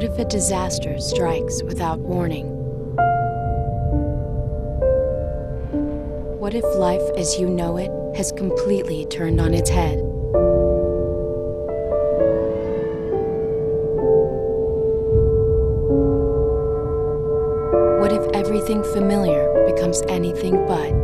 What if a disaster strikes without warning? What if life as you know it has completely turned on its head? What if everything familiar becomes anything but?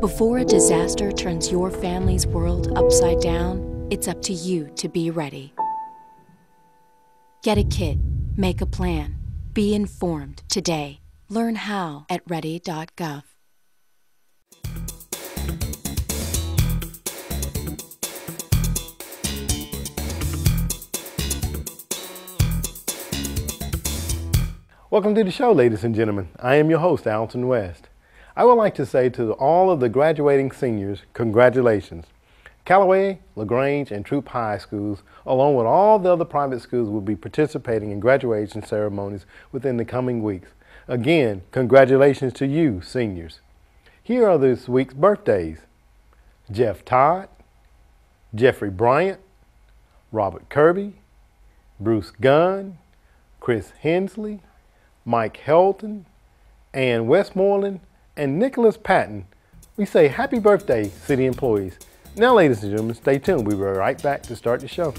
Before a disaster turns your family's world upside down, it's up to you to be ready. Get a kit, make a plan, be informed today. Learn how at ready.gov. Welcome to the show, ladies and gentlemen. I am your host, Alton West. I would like to say to all of the graduating seniors, congratulations. Callaway, LaGrange, and Troup High Schools, along with all the other private schools, will be participating in graduation ceremonies within the coming weeks. Again, congratulations to you, seniors. Here are this week's birthdays: Jeff Todd, Jeffrey Bryant, Robert Kirby, Bruce Gunn, Chris Hensley, Mike Helton, Ann Westmoreland, and Nicholas Patton. We say happy birthday, city employees. Now, ladies and gentlemen, stay tuned. We'll be right back to start the show.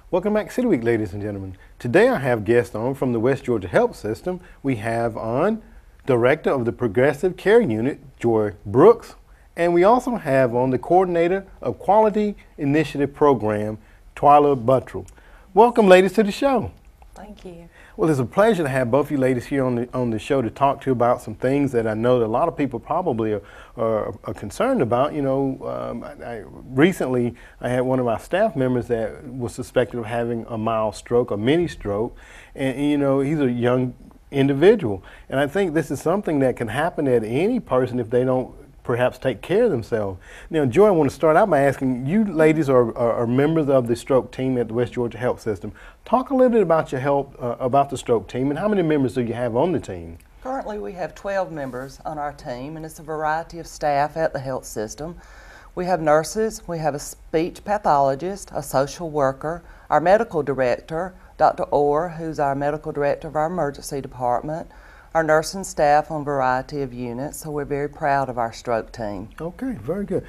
Welcome back, City Week, ladies and gentlemen. Today I have guests on from the West Georgia Health System. We have on Director of the Progressive Care Unit, Joy Brooks. And we also have on the Coordinator of Quality Initiative Program, Twyla Buttrell. Welcome, ladies, to the show. Thank you. Well, it's a pleasure to have both of you ladies here on the show to talk to you about some things that I know that a lot of people probably are concerned about. You know, recently I had one of our staff members that was suspected of having a mild stroke, a mini stroke, and you know, he's a young individual. And I think this is something that can happen at any person if they don't perhaps take care of themselves. Now, Joy, I want to start out by asking, you ladies are members of the stroke team at the West Georgia Health System. Talk a little bit about your help, about the stroke team, and how many members do you have on the team? Currently we have 12 members on our team, and it's a variety of staff at the health system. We have nurses, we have a speech pathologist, a social worker, our medical director, Dr. Orr, who's our medical director of our emergency department, our nursing staff on a variety of units, so we're very proud of our stroke team. Okay, very good.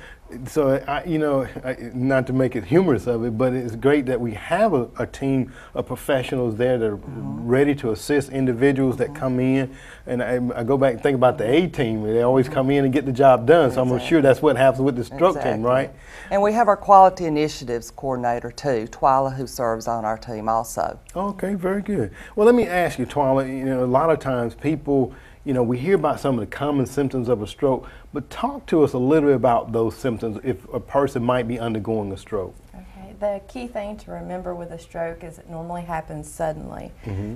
So, you know, not to make it humorous of it, but it's great that we have a team of professionals there that are ready to assist individuals that come in. And I go back and think about the A-team. They always come in and get the job done. So I'm sure that's what happens with the stroke team, right? And we have our Quality Initiatives Coordinator too, Twyla, who serves on our team also. Okay, very good. Well, let me ask you, Twyla, you know, a lot of times people, you know, we hear about some of the common symptoms of a stroke, but talk to us a little bit about those symptoms if a person might be undergoing a stroke. Okay, the key thing to remember with a stroke is it normally happens suddenly.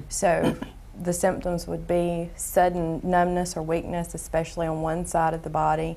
So the symptoms would be sudden numbness or weakness, especially on one side of the body,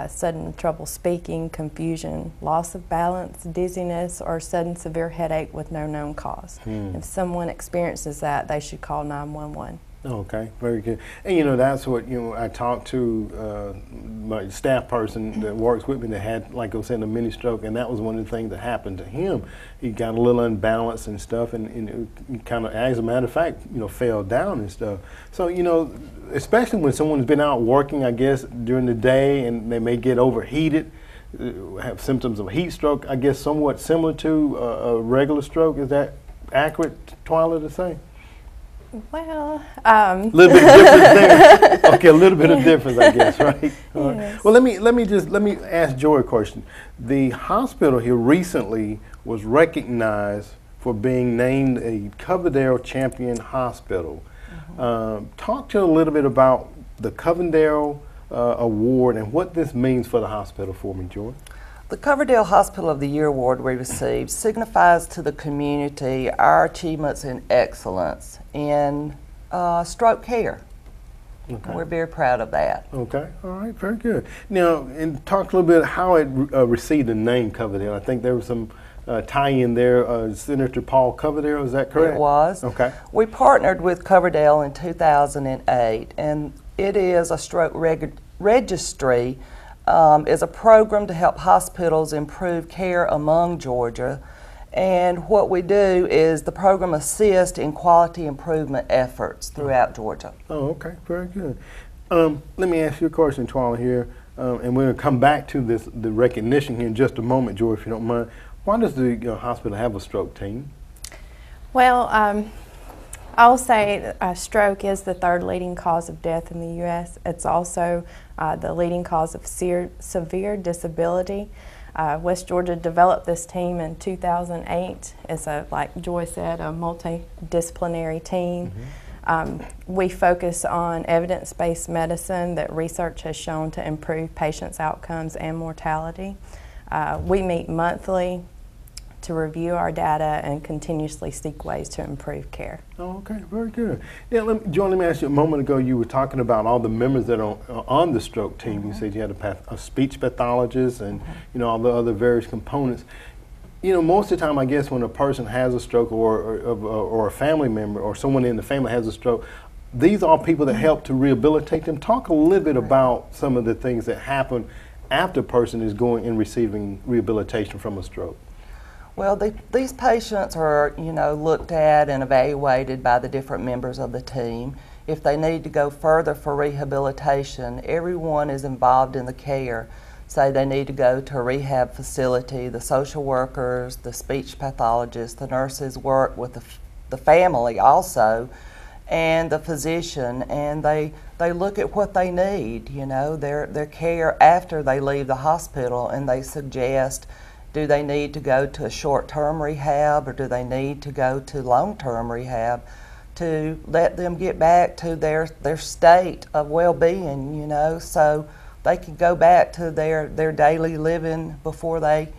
sudden trouble speaking, confusion, loss of balance, dizziness, or sudden severe headache with no known cause. If someone experiences that, they should call 911. Okay, very good. And you know, that's what, you know, I talked to my staff person that works with me that had, like I was saying, a mini stroke, and that was one of the things that happened to him. He got a little unbalanced and stuff, and kind of, as a matter of fact, you know, fell down and stuff. So, you know, especially when someone's been out working, I guess, during the day, and they may get overheated, have symptoms of heat stroke, I guess somewhat similar to a regular stroke. Is that accurate, Twyla, to say? Well, a little bit of difference there. Okay, a little bit of difference, I guess, right? Yes. Well, let me ask Joy a question. The hospital here recently was recognized for being named a Coverdell Champion Hospital. Talk to us a little bit about the Coverdell Award and what this means for the hospital for me, Joy. The Coverdell Hospital of the Year Award we received signifies to the community our achievements in excellence in stroke care. Okay. And we're very proud of that. Okay, all right, very good. Now, and talk a little bit how it received the name Coverdale. I think there was some tie-in there. Senator Paul Coverdale, is that correct? It was. Okay. We partnered with Coverdale in 2008, and it is a stroke registry. Is a program to help hospitals improve care among Georgia. And what we do is the program assists in quality improvement efforts throughout Georgia. Oh, okay, very good. Let me ask you a question, Twala, here, and we're going to come back to the recognition here in just a moment, George, if you don't mind. Why does the hospital have a stroke team? Well, I'll say stroke is the third leading cause of death in the U.S. It's also the leading cause of severe disability. West Georgia developed this team in 2008. It's like Joy said, a multidisciplinary team. We focus on evidence-based medicine that research has shown to improve patients' outcomes and mortality. We meet monthly to review our data and continuously seek ways to improve care. Oh, okay, very good. Yeah, Joy, let me ask you, a moment ago you were talking about all the members that are on the stroke team. You said you had a speech pathologist and all the other various components. Most of the time, I guess, when a person has a stroke or a family member or someone in the family has a stroke, these are people that help to rehabilitate them. Talk a little bit about some of the things that happen after a person is going and receiving rehabilitation from a stroke. Well, these patients are, looked at and evaluated by the different members of the team. If they need to go further for rehabilitation, everyone is involved in the care. Say they need to go to a rehab facility, the social workers, the speech pathologists, the nurses work with the family also, and the physician, and they look at what they need, their care after they leave the hospital, and they suggest, do they need to go to a short-term rehab or do they need to go to long-term rehab to let them get back to their state of well-being, so they can go back to their daily living before they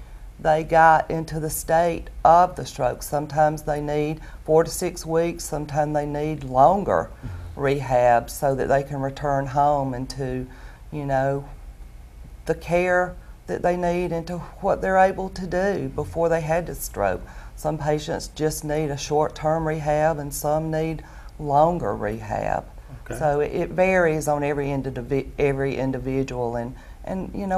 got into the state of the stroke. Sometimes they need 4 to 6 weeks, sometimes they need longer rehab so that they can return home into, the care that they need into what they're able to do before they had the stroke. Some patients just need a short-term rehab and some need longer rehab. Okay. So it varies on every individual and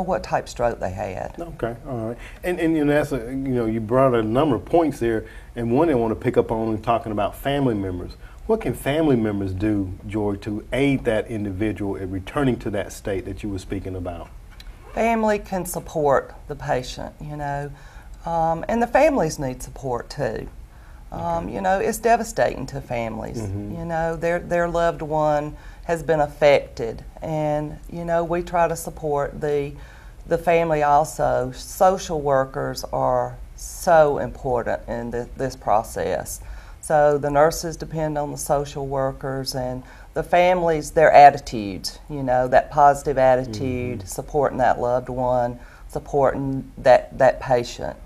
what type of stroke they had. Okay, all right. And that's you brought a number of points there, and one I want to pick up on in talking about family members. What can family members do, George, to aid that individual in returning to that state that you were speaking about? Family can support the patient, and the families need support too. It's devastating to families. Their loved one has been affected, and we try to support the family also. Social workers are so important in this process. So the nurses depend on the social workers, and the families, their attitudes, that positive attitude, supporting that loved one, supporting that patient,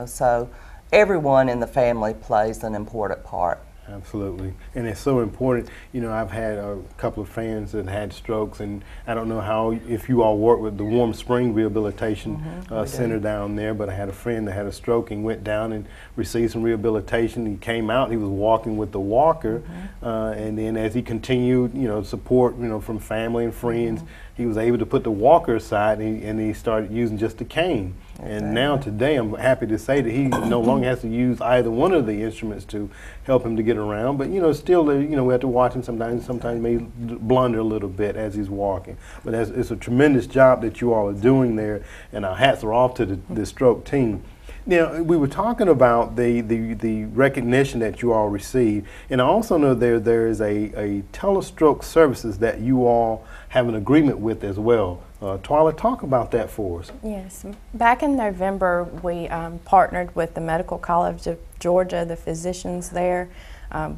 So everyone in the family plays an important part. Absolutely, and it's so important. I've had a couple of friends that had strokes, and I don't know if you all work with the Warm Spring Rehabilitation Center down there, but I had a friend that had a stroke and went down and received some rehabilitation. He came out, he was walking with the walker, and then as he continued, support, from family and friends, he was able to put the walker aside, and he started using just a cane. And now today, I'm happy to say that he no longer has to use either one of the instruments to help him to get around. But still, we have to watch him sometimes. Sometimes he may blunder a little bit as he's walking. But it's a tremendous job that you all are doing there, and our hats are off to the stroke team. Now, we were talking about the recognition that you all receive, and I also know there is a telestroke services that you all have an agreement with as well. Twila, talk about that for us. Yes. Back in November, we partnered with the Medical College of Georgia, the physicians there,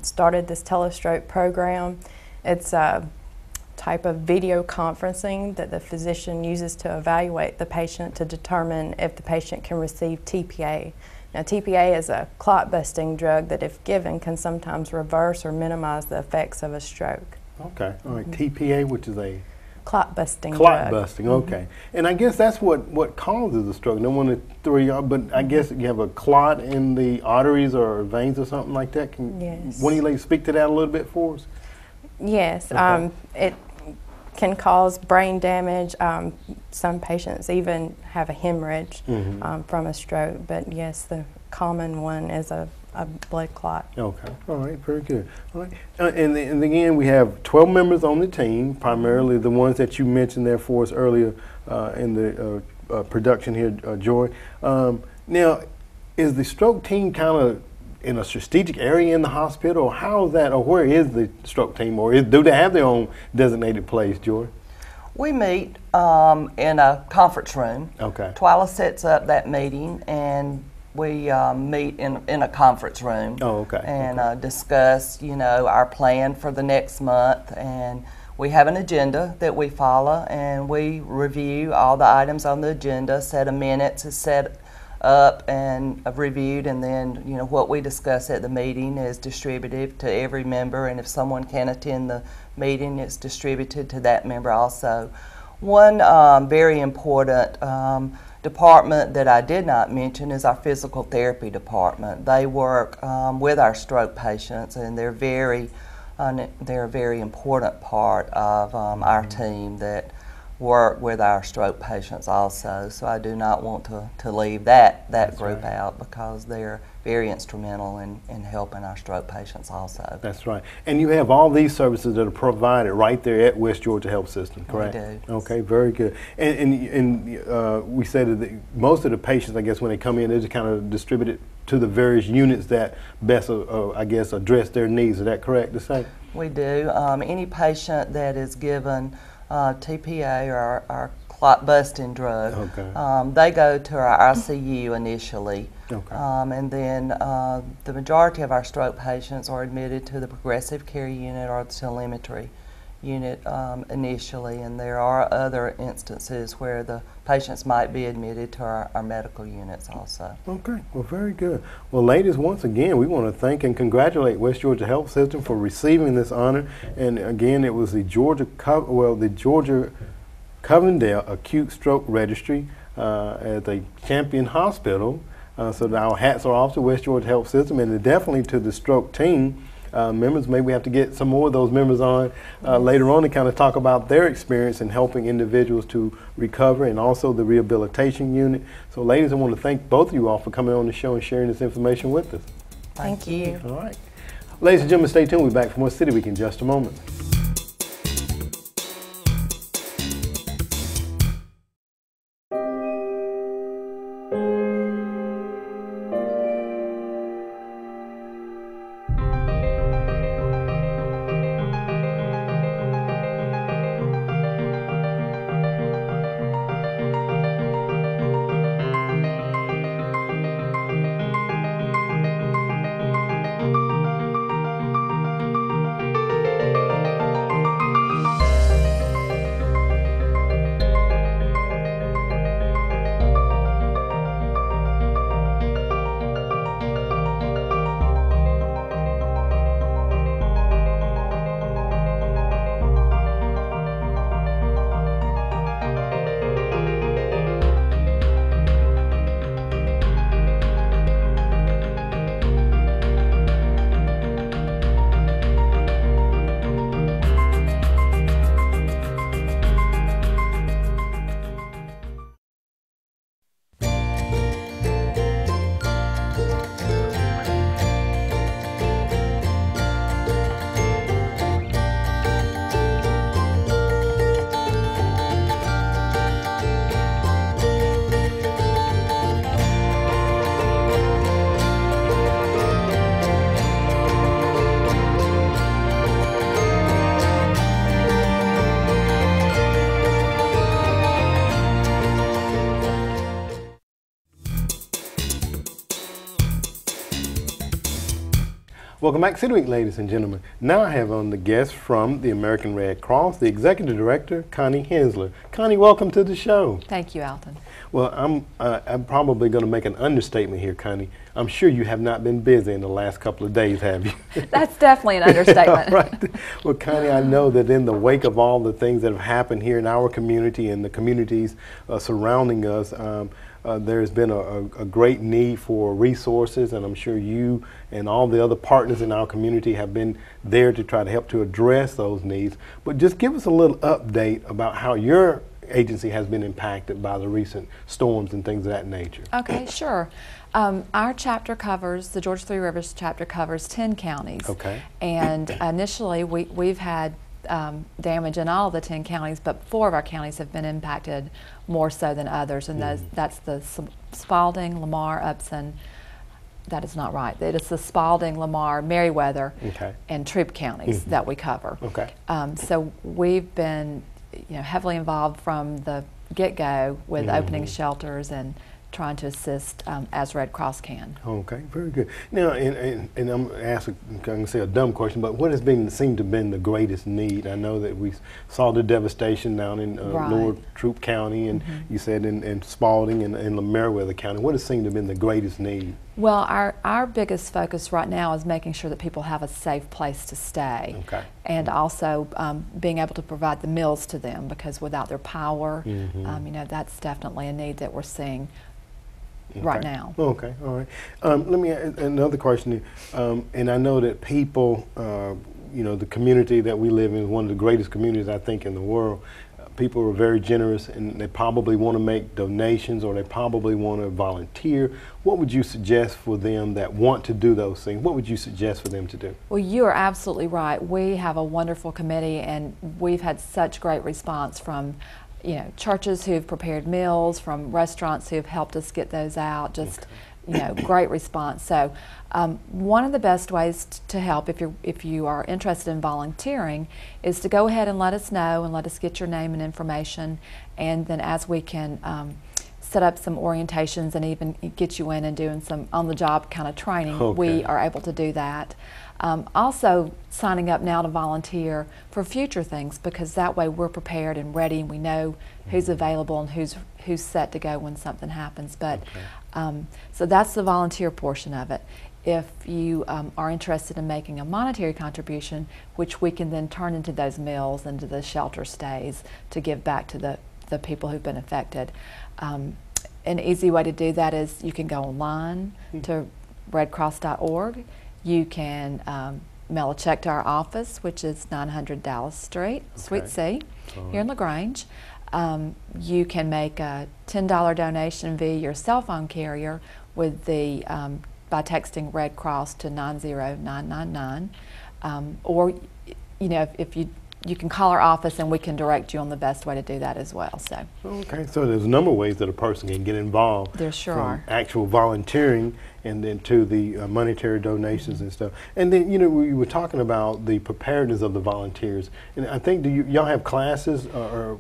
started this telestroke program. It's a type of video conferencing that the physician uses to evaluate the patient to determine if the patient can receive TPA. Now, TPA is a clot-busting drug that, if given, can sometimes reverse or minimize the effects of a stroke. Okay. All right. TPA, which is a Clot busting clot drug. busting. Okay. And I guess that's what causes a stroke. No one to throw you off, but I guess you have a clot in the arteries or veins or something like that. Can Yes. one of you ladies speak to that a little bit for us? Yes, Okay. it can cause brain damage. Some patients even have a hemorrhage from a stroke, but yes, the common one is a blood clot. Okay. All right. Very good. All right. And again, we have 12 members on the team, primarily the ones that you mentioned there for us earlier in the production here, Joy. Now, is the stroke team kind of in a strategic area in the hospital, or how is that, or where is the stroke team, or do they have their own designated place, Joy? We meet in a conference room. Okay. Twyla sets up that meeting, and we meet in a conference room. Oh, okay. And discuss, our plan for the next month. And we have an agenda that we follow, and we review all the items on the agenda. Set of minutes is set up and reviewed, and then what we discuss at the meeting is distributed to every member. And if someone can't attend the meeting, it's distributed to that member also. One very important department that I did not mention is our physical therapy department. They work with our stroke patients, and they're a very important part of our team that work with our stroke patients also. So I do not want to leave that group out, because they're very instrumental in helping our stroke patients also. That's right. And you have all these services that are provided right there at West Georgia Health System, correct? We do. Okay, very good. And we said that most of the patients, I guess, when they come in, they're just kind of distributed to the various units that best, I guess, address their needs. Is that correct to say? We do. Any patient that is given TPA, or our clot busting drug, Okay. they go to our ICU initially. Okay. And then the majority of our stroke patients are admitted to the progressive care unit or the telemetry unit initially, and there are other instances where the patients might be admitted to our medical units also. Okay, well, very good. Well, ladies, once again, we want to thank and congratulate West Georgia Health System for receiving this honor. And again, it was the Georgia Covendale Acute Stroke Registry at the Champion Hospital. So our hats are off to West Georgia Health System, and definitely to the stroke team. Members, maybe we have to get some more of those members on later on to kind of talk about their experience in helping individuals to recover, and also the rehabilitation unit. So ladies, I want to thank both of you all for coming on the show and sharing this information with us. Thank you. All right. Ladies and gentlemen, stay tuned. We'll be back for more City Week in just a moment. Welcome back to City Week, ladies and gentlemen. Now I have on the guest from the American Red Cross, the Executive Director, Connie Hensler. Connie, welcome to the show. Thank you, Alton. Well, I'm probably going to make an understatement here, Connie. I'm sure you have not been busy in the last couple of days, have you? That's definitely an understatement. Right. Well, Connie, I know that in the wake of all the things that have happened here in our community and the communities surrounding us, there's been a great need for resources, and I'm sure you and all the other partners in our community have been there to try to help to address those needs. But just give us a little update about how your agency has been impacted by the recent storms and things of that nature. Okay, sure. Our chapter covers, the Georgia Three Rivers chapter covers 10 counties. Okay. And initially we've had damage in all the 10 counties, but 4 of our counties have been impacted more so than others, and that's the Spalding, Lamar, Upson. That is not right. It is the Spalding, Lamar, Meriwether, and Troup counties that we cover. Okay. So we've been, heavily involved from the get-go with opening shelters and trying to assist as Red Cross can. Okay, very good. Now, and I'm asking, I'm going to say a dumb question, but what has seemed to have been the greatest need? I know that we saw the devastation down in Lower Troup County, and you said in Spalding and in Meriwether County. What has seemed to have been the greatest need? Well, our biggest focus right now is making sure that people have a safe place to stay. Okay. And also being able to provide the meals to them, because without their power, that's definitely a need that we're seeing right now. Okay, all right. Let me ask another question. And I know that people, the community that we live in is one of the greatest communities, I think, in the world. People are very generous, and they probably want to make donations, or they probably want to volunteer. What would you suggest for them that want to do those things? What would you suggest for them to do? Well, you are absolutely right. We have a wonderful committee, and we've had such great response from churches who've prepared meals, from restaurants who've helped us get those out, just great response. So one of the best ways to help, if you are interested in volunteering, is to go ahead and let us know and let us get your name and information, and then as we can set up some orientations and even get you in and doing some on-the-job kind of training, we are able to do that. Also signing up now to volunteer for future things, because that way we're prepared and ready, and we know who's available and who's set to go when something happens. But so that's the volunteer portion of it. If you are interested in making a monetary contribution, which we can then turn into those meals, into the shelter stays, to give back to the people who've been affected. An easy way to do that is you can go online to redcross.org. You can mail a check to our office, which is 900 Dallas Street, Suite C, here in LaGrange. You can make a $10 donation via your cell phone carrier with by texting Red Cross to 90999, or if you can call our office and we can direct you on the best way to do that as well. So. Okay, so there's a number of ways that a person can get involved. There sure from are. Actual volunteering, and then to the monetary donations and stuff. And then, we were talking about the preparedness of the volunteers. And I think, y'all have classes?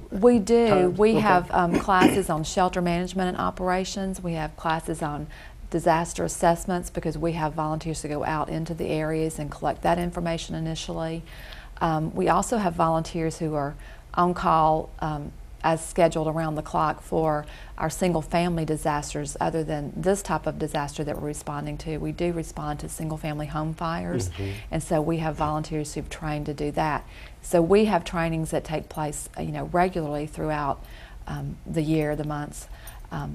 We do. Times? We have classes on shelter management and operations. We have classes on disaster assessments, because we have volunteers to go out into the areas and collect that information initially. We also have volunteers who are on call as scheduled around the clock for our single family disasters. Other than this type of disaster that we're responding to, we do respond to single family home fires, and so we have volunteers who've trained to do that. So we have trainings that take place regularly throughout the year, the months,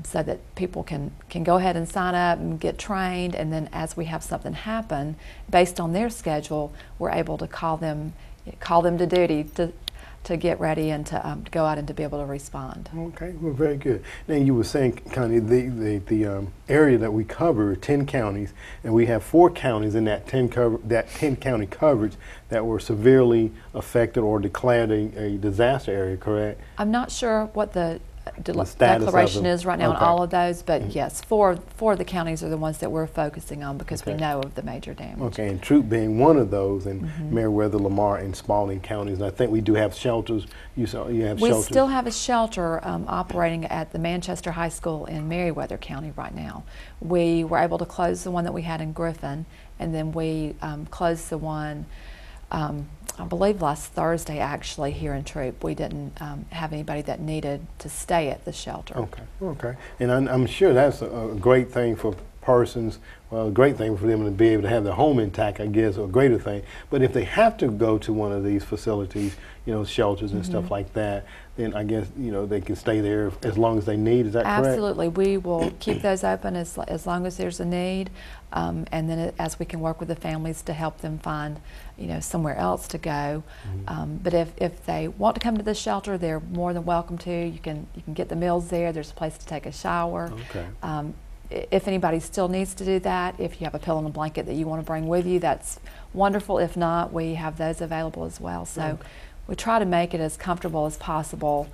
so that people can go ahead and sign up and get trained, and then as we have something happen based on their schedule, we're able to call them to duty to get ready and to go out and to be able to respond. Okay, well, very good. Now, you were saying, Connie, the area that we cover, 10 counties, and we have 4 counties in that 10 county coverage that were severely affected or declared a disaster area, correct? I'm not sure what the declaration is right now on all of those, but yes, four of the counties are the ones that we're focusing on, because we know of the major damage. Okay, and Troup being one of those, and Meriwether, Lamar, and Spalding counties. And I think we do have shelters. You have we shelters. Still have a shelter operating at the Manchester High School in Meriwether County right now. We were able to close the one that we had in Griffin, and then we closed the one I believe last Thursday, actually, here in Troop, we didn't have anybody that needed to stay at the shelter. Okay, okay. And I'm sure that's a great thing for persons, well, a great thing for them to be able to have their home intact, I guess, or a greater thing. But if they have to go to one of these facilities, you know, shelters and stuff like that, then I guess, you know, they can stay there as long as they need. Is that correct? Absolutely. We will keep those open as long as there's a need, and then as we can work with the families to help them find, you know, somewhere else to go. But if they want to come to the shelter, they're more than welcome to. You can get the meals there. There's a place to take a shower. Okay. If anybody still needs to do that, if you have a pillow and a blanket that you want to bring with you, that's wonderful. If not, we have those available as well. So we try to make it as comfortable as possible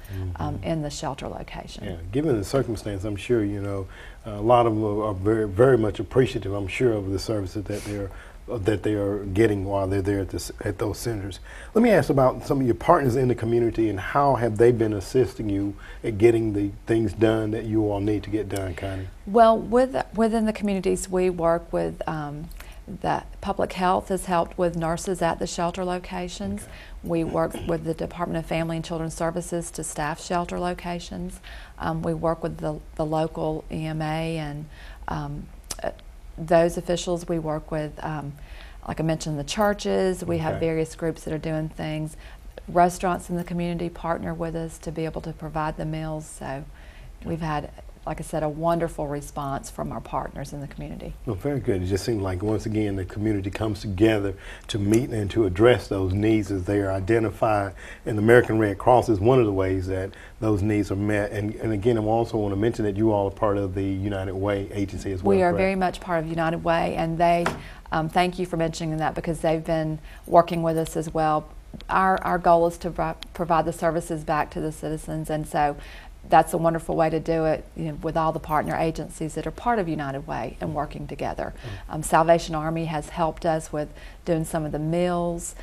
in the shelter location. Yeah, given the circumstance, I'm sure, you know, a lot of them are very, very much appreciative, I'm sure, of the services that they are getting while they're there at those centers. Let me ask about some of your partners in the community and how have they been assisting you at getting the things done that you all need to get done, Connie? Well, within the communities we work with, the public health has helped with nurses at the shelter locations. Okay. We work with the Department of Family and Children's Services to staff shelter locations. We work with the local EMA and those officials. We work with, like I mentioned, the churches. We have various groups that are doing things. Restaurants in the community partner with us to be able to provide the meals. So we've had, like I said, a wonderful response from our partners in the community. Well, very good. It just seems like once again the community comes together to meet and to address those needs as they are identified, and the American Red Cross is one of the ways that those needs are met. And again, I also want to mention that you all are part of the United Way agency as well. We are correct? very much part of United Way, and they, thank you for mentioning that because they've been working with us as well. Our goal is to provide the services back to the citizens, and so that's a wonderful way to do it, you know, with all the partner agencies that are part of United Way and working together. Salvation Army has helped us with doing some of the meals.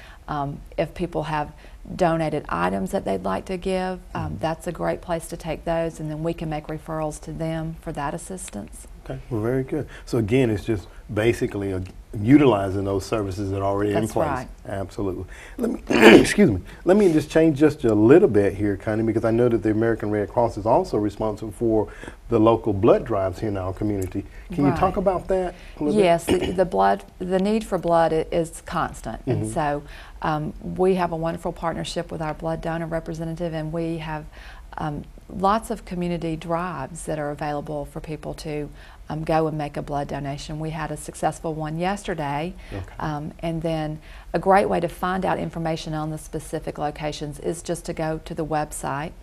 If people have donated items that they'd like to give, that's a great place to take those, and then we can make referrals to them for that assistance. Okay, well, very good. So again, it's just basically utilizing those services that are already in That's place. right. Absolutely. Let me, excuse me, let me just change just a little bit here, Connie, because I know that the American Red Cross is also responsible for the local blood drives here in our community. Can you talk about that a little Yes, the need for blood is constant, and so we have a wonderful partnership with our blood donor representative, and we have lots of community drives that are available for people to go and make a blood donation. We had a successful one yesterday, and then a great way to find out information on the specific locations is just to go to the website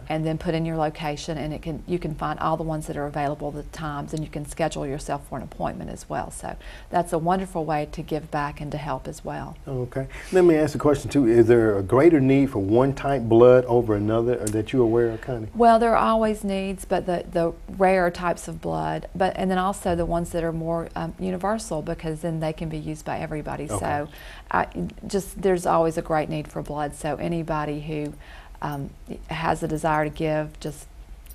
and then put in your location, and you can find all the ones that are available, the times, and you can schedule yourself for an appointment as well. So that's a wonderful way to give back and to help as well. Okay. Let me ask a question too. Is there a greater need for one type blood over another that you're aware of, Connie? Well, there are always needs, but the rare types of blood, and then also the ones that are more universal, because then they can be used by everybody. So there's always a great need for blood. So anybody who has a desire to give, just,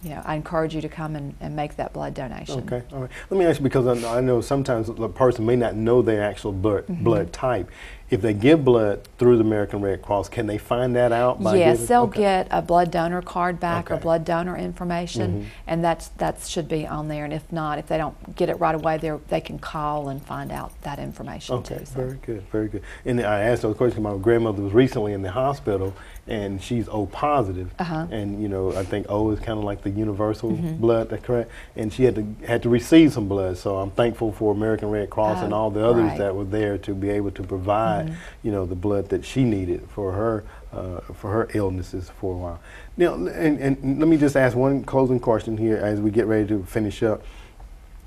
you know, I encourage you to come and make that blood donation. Okay, all right. Let me ask you, because I know sometimes the person may not know their actual blood type. If they give blood through the American Red Cross, can they find that out by Yes, giving? they'll get a blood donor card back or blood donor information, and that should be on there. And if not, if they don't get it right away, they can call and find out that information too. So. Very good, very good. And I asked those questions. My grandmother was recently in the hospital, and she's O positive, and you know, I think O is kind of like the universal blood. That's correct. And she had to receive some blood. So I'm thankful for American Red Cross and all the others that were there to be able to provide, you know, the blood that she needed for her illnesses for a while. Now, and let me just ask one closing question here as we get ready to finish up.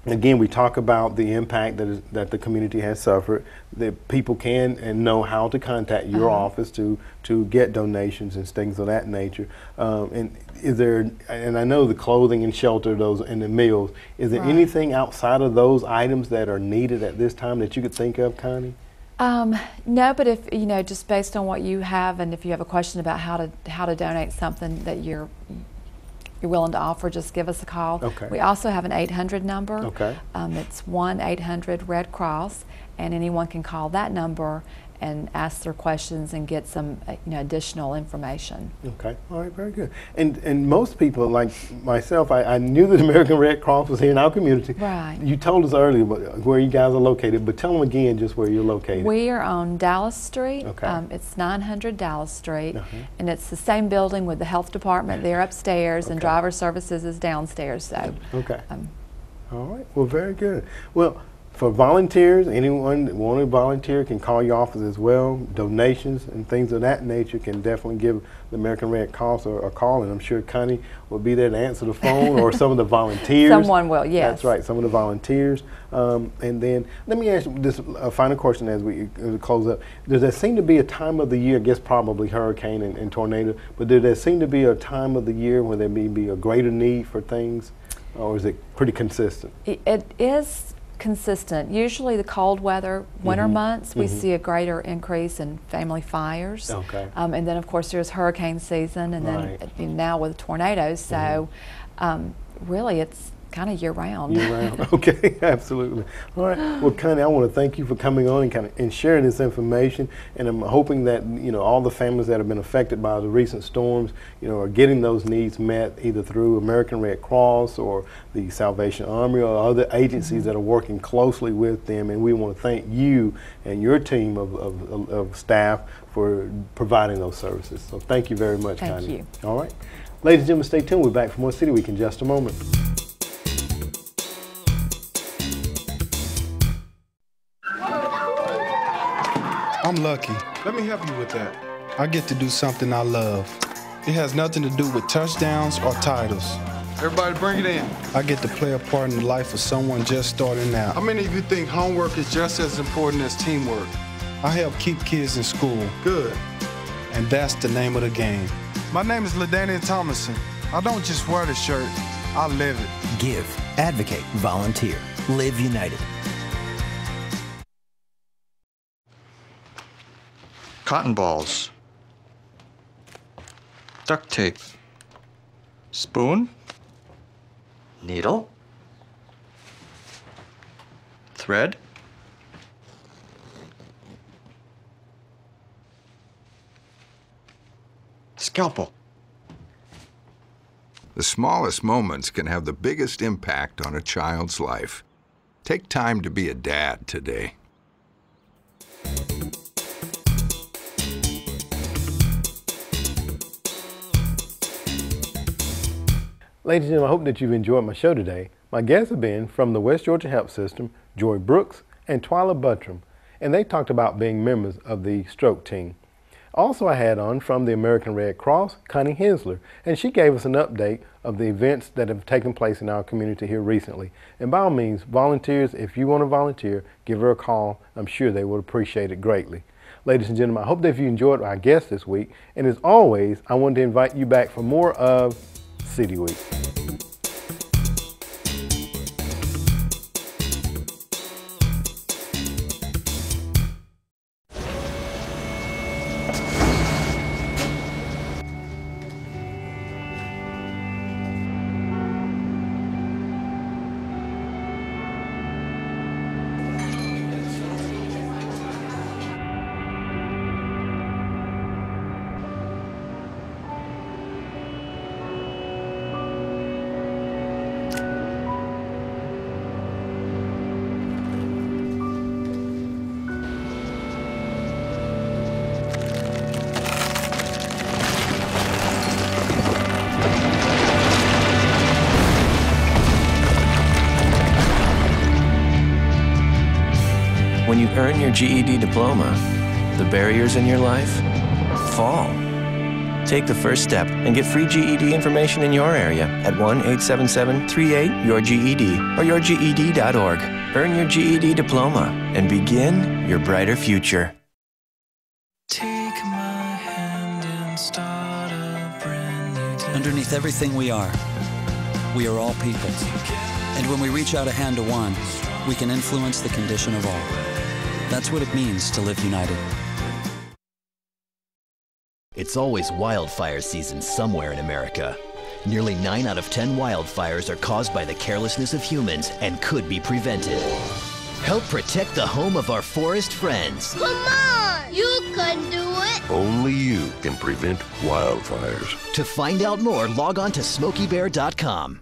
Again, we talk about the impact that the community has suffered, that people can and know how to contact your office to get donations and things of that nature. And is there, and I know the clothing and shelter, those and the meals, is there anything outside of those items that are needed at this time that you could think of, Connie? No, but if, you know, just based on what you have, and if you have a question about how to donate something that you're willing to offer, just give us a call. Okay. We also have an 800 number. Okay. It's 1-800-RED-CROSS, and anyone can call that number and ask their questions and get some additional information. Okay, all right, very good. And most people, like myself, I knew that American Red Cross was here in our community. Right. You told us earlier where you guys are located, but tell them again just where you're located. We are on Dallas Street. Okay. It's 900 Dallas Street, and it's the same building with the health department there upstairs, and driver services is downstairs. So. Okay. All right. Well, very good. Well, for volunteers, anyone that want to volunteer can call your office as well. Donations and things of that nature can definitely give the American Red Cross a call, and I'm sure Connie will be there to answer the phone, or some of the volunteers. Someone will, yes. That's right, some of the volunteers. And then let me ask you this final question as we close up. Does there seem to be a time of the year, I guess probably hurricane and tornado, but does there seem to be a time of the year where there may be a greater need for things, or is it pretty consistent? It is consistent. Usually the cold weather, winter months, we see a greater increase in family fires. Okay. And then of course there's hurricane season, and then now with tornadoes, so really it's kind of year round. Year round, okay, absolutely. All right, well Connie, I want to thank you for coming on and sharing this information, and I'm hoping that all the families that have been affected by the recent storms, are getting those needs met either through American Red Cross or the Salvation Army or other agencies that are working closely with them, and we want to thank you and your team of staff for providing those services. So thank you very much, Connie. Thank you. All right, ladies and gentlemen, stay tuned. We're back for more City Week in just a moment. I'm lucky. Let me help you with that. I get to do something I love. It has nothing to do with touchdowns or titles. Everybody bring it in. I get to play a part in the life of someone just starting out. How many of you think homework is just as important as teamwork? I help keep kids in school. Good. And that's the name of the game. My name is LaDainian Thomason. I don't just wear the shirt, I live it. Give, advocate, volunteer. Live United. Cotton balls, duct tape, spoon, needle, thread, scalpel. The smallest moments can have the biggest impact on a child's life. Take time to be a dad today. Ladies and gentlemen, I hope that you've enjoyed my show today. My guests have been from the West Georgia Health System, Joy Brooks and Twyla Buttram, and they talked about being members of the stroke team. Also, I had on from the American Red Cross, Connie Hensler, and she gave us an update of the events that have taken place in our community here recently. And by all means, volunteers, if you want to volunteer, give her a call. I'm sure they would appreciate it greatly. Ladies and gentlemen, I hope that you enjoyed our guest this week, and as always, I wanted to invite you back for more of City Week. When you earn your GED diploma, the barriers in your life fall. Take the first step and get free GED information in your area at 1-877-38-YOUR-GED or yourged.org. Earn your GED diploma and begin your brighter future. Take my hand and start a brand new day. Underneath everything we are all people. And when we reach out a hand to one, we can influence the condition of all. That's what it means to live united. It's always wildfire season somewhere in America. Nearly 9 out of 10 wildfires are caused by the carelessness of humans and could be prevented. Help protect the home of our forest friends. Come on! can do it. Only you can prevent wildfires. To find out more, log on to SmokeyBear.com.